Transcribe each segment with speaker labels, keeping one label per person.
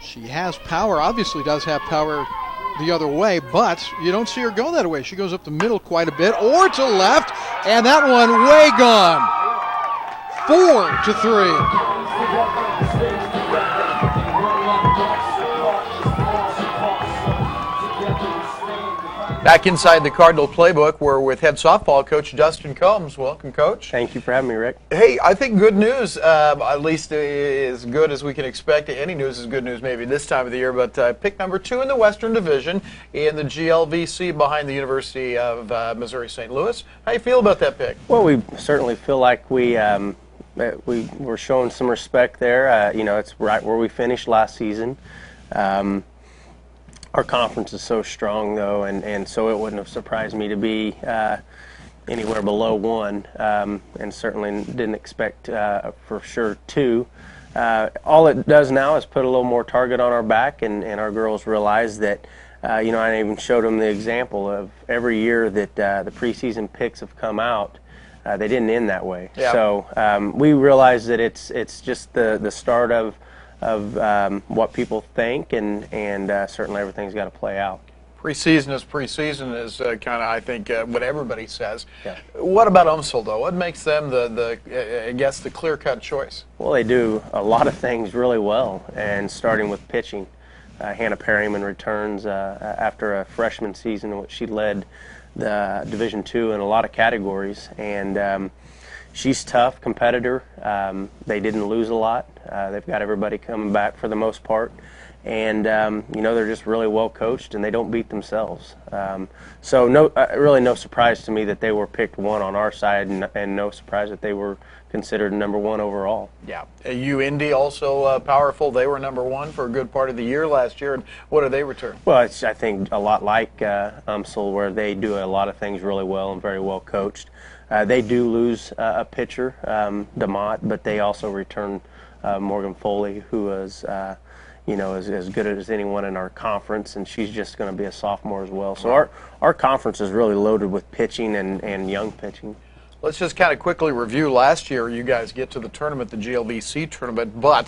Speaker 1: She has power, obviously does have power the other way, but you don't see her go that way. She goes up the middle quite a bit, or to left, and that one way gone. 4-3.
Speaker 2: Back inside the Cardinal Playbook, we're with head softball coach Dustin Combs. Welcome, Coach.
Speaker 3: Thank you for having me, Rick.
Speaker 2: Hey, I think good news, at least as good as we can expect. Any news is good news maybe this time of the year, but pick number 2 in the Western Division in the GLVC behind the University of Missouri St. Louis. How you feel about that pick?
Speaker 3: Well, we certainly feel like we were showing some respect there. It's right where we finished last season. Our conference is so strong, though, and so it wouldn't have surprised me to be anywhere below 1, and certainly didn't expect for sure 2. All it does now is put a little more target on our back, and our girls realize that, I even showed them the example of every year that the preseason picks have come out, they didn't end that way.
Speaker 2: Yeah.
Speaker 3: So we realize that it's just the start of what people think, and certainly everything's got to play out.
Speaker 2: Preseason is kind of, I think, what everybody says.
Speaker 3: Yeah.
Speaker 2: What about UMSL, though? What makes them the clear-cut choice?
Speaker 3: Well, they do a lot of things really well, and starting with pitching. Hannah Perryman returns after a freshman season in which she led the Division II in a lot of categories, and she's tough, competitor. They didn't lose a lot. They've got everybody coming back for the most part. And, they're just really well coached, and they don't beat themselves. So really no surprise to me that they were picked 1 on our side, and no surprise that they were considered number 1 overall.
Speaker 2: Yeah. Indy also powerful. They were number 1 for a good part of the year last year. And what do they return?
Speaker 3: Well, it's, I think, a lot like UMSL, where they do a lot of things really well and very well coached. They do lose a pitcher, DeMott, but they also return Morgan Foley, who is, as good as anyone in our conference, and she's just going to be a sophomore as well. So our conference is really loaded with pitching and young pitching.
Speaker 2: Let's just kind of quickly review last year. You guys get to the tournament, the GLVC tournament, but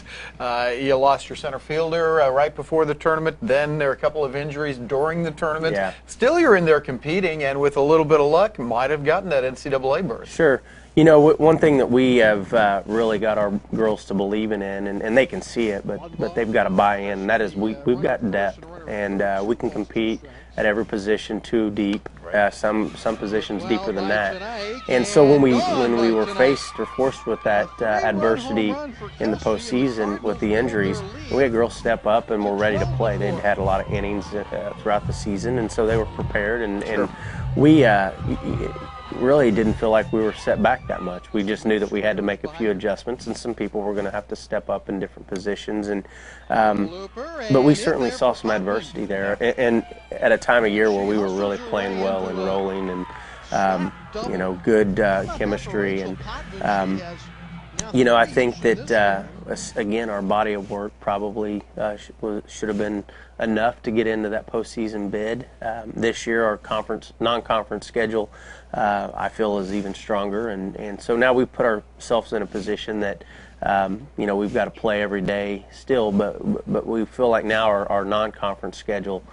Speaker 2: you lost your center fielder right before the tournament. Then there were a couple of injuries during the tournament.
Speaker 3: Yeah.
Speaker 2: Still, you're in there competing, and with a little bit of luck, might have gotten that NCAA berth.
Speaker 3: Sure. One thing that we have really got our girls to believe in, and they can see it, but they've got to buy in, and that is we've got depth, and we can compete at every position 2 deep, some positions deeper than that. And so when we were faced or forced with that adversity in the postseason with the injuries, we had girls step up and were ready to play. They'd had a lot of innings throughout the season, and so they were prepared, and we really didn't feel like we were set back that much. We just knew that we had to make a few adjustments, and some people were going to have to step up in different positions. And but we certainly saw some adversity there, and at a time of year where we were really playing well and rolling, and good chemistry, and I think that again, our body of work probably should have been enough to get into that postseason bid. This year, our non-conference schedule, I feel, is even stronger, and so now we put ourselves in a position that we've got to play every day still, but we feel like now our non-conference schedule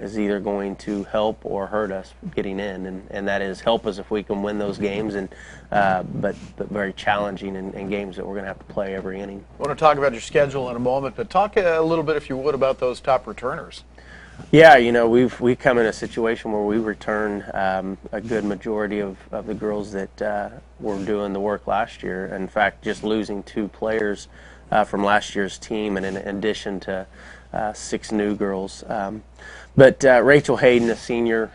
Speaker 3: is either going to help or hurt us getting in, and that is help us if we can win those games, and but very challenging in games that we're going to have to play every inning.
Speaker 2: I want to talk about your schedule in a moment, but talk a little bit, if you would, about those top returners.
Speaker 3: Yeah, we've come in a situation where we return a good majority of the girls that were doing the work last year. In fact, just losing 2 players from last year's team, and in addition to 6 new girls. But Rachel Hayden, a senior,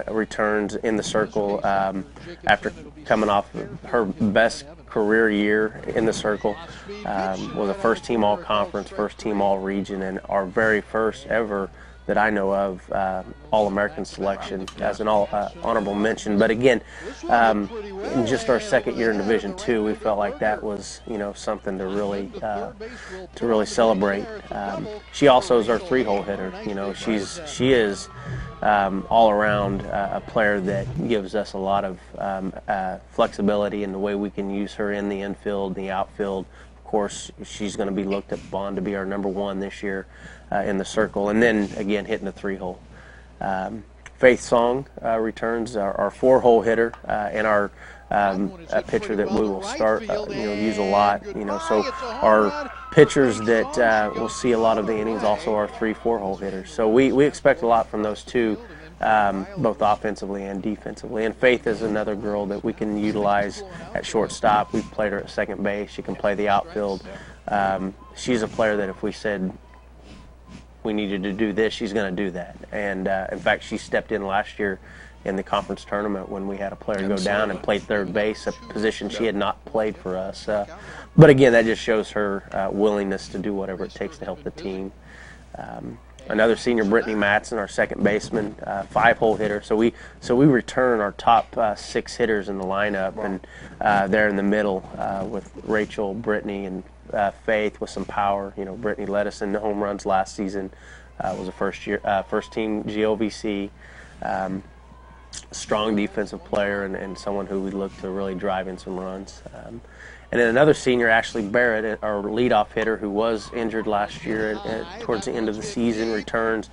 Speaker 3: returns in the circle after coming off her best career year in the circle. Was a first-team all-conference, first-team all-region, and our very first ever that I know of All-American selection as an honorable mention. But again, in just our second year in Division II, we felt like that was something to really celebrate. She also is our 3-hole hitter. She is all around a player that gives us a lot of flexibility in the way we can use her in the infield, the outfield. course, she's going to be looked upon to be our number one this year in the circle. And then, again, hitting the 3-hole. Faith Song returns, our 4-hole hitter, and our a pitcher that we will start, use a lot. So our pitchers that will see a lot of the innings also are 3-4-hole hitters. So we expect a lot from those two, both offensively and defensively. And Faith is another girl that we can utilize at shortstop. We've played her at second base. She can play the outfield. She's a player that if we said we needed to do this, she's going to do that. And in fact, she stepped in last year in the conference tournament when we had a player go down and play third base, a position she had not played for us. But again, that just shows her willingness to do whatever it takes to help the team. Another senior, Brittany Matson, our second baseman, 5-hole hitter. So we return our top 6 hitters in the lineup, and they're in the middle with Rachel, Brittany, and Faith with some power. Brittany led us in the home runs last season. Was a first team GOVC. Strong defensive player and someone who we look to really drive in some runs. And then another senior, Ashley Barrett, our leadoff hitter, who was injured last year towards the end of the season, returns.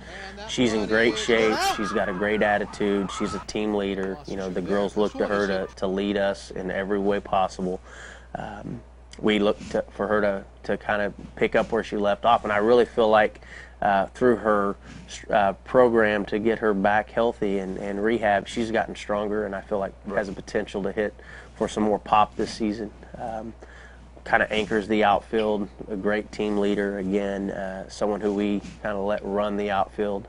Speaker 3: She's in great shape. She's got a great attitude. She's a team leader. The girls look to her to lead us in every way possible. We look for her to kind of pick up where she left off, and I really feel like through her program to get her back healthy and rehab, she's gotten stronger, and I feel like has a potential to hit for some more pop this season. Kind of anchors the outfield, a great team leader, again, someone who we kind of let run the outfield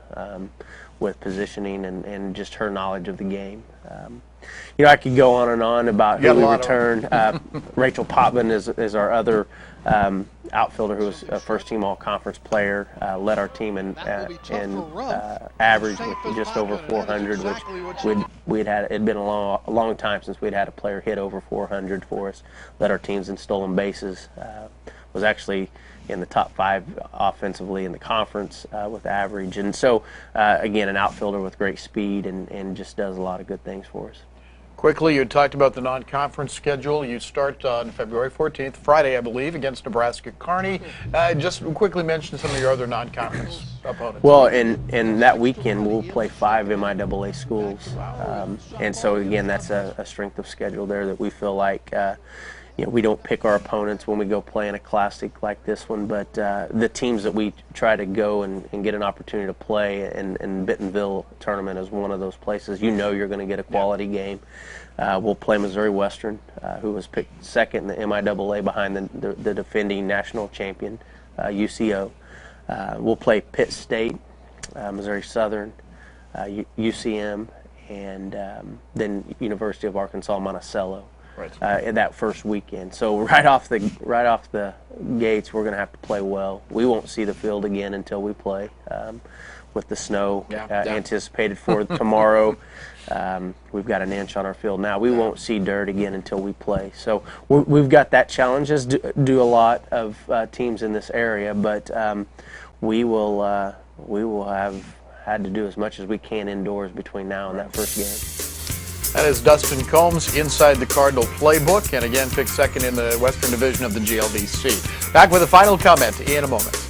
Speaker 3: with positioning and just her knowledge of the game. I could go on and on about who we return. Rachel Potman is our other outfielder who was a first-team all-conference player, led our team in average with just over 400, which it'd been a long time since we'd had a player hit over 400 for us. Led our teams in stolen bases. Was actually in the top 5 offensively in the conference with average. And so, again, an outfielder with great speed and just does a lot of good things for us.
Speaker 2: Quickly, you talked about the non-conference schedule. You start on February 14th, Friday, I believe, against Nebraska Kearney. Just quickly mention some of your other non-conference opponents.
Speaker 3: Well, in that weekend, we'll play 5 MIAA schools. And so, again, that's a strength of schedule there that we feel like we don't pick our opponents when we go play in a classic like this one, but the teams that we try to go and get an opportunity to play, and Bentonville tournament is one of those places. You're going to get a quality game. We'll play Missouri Western, who was picked second in the MIAA behind the defending national champion, UCO. We'll play Pitt State, Missouri Southern, UCM, and then University of Arkansas Monticello. Right. That first weekend. So right off the gates, we're going to have to play well. We won't see the field again until we play. With the snow anticipated for tomorrow, we've got an inch on our field now. We won't see dirt again until we play. So we've got that challenge, as do a lot of teams in this area. But we will have had to do as much as we can indoors between now and that first game.
Speaker 2: That is Dustin Combs inside the Cardinal Playbook, and again picked second in the Western Division of the GLVC. Back with a final comment in a moment.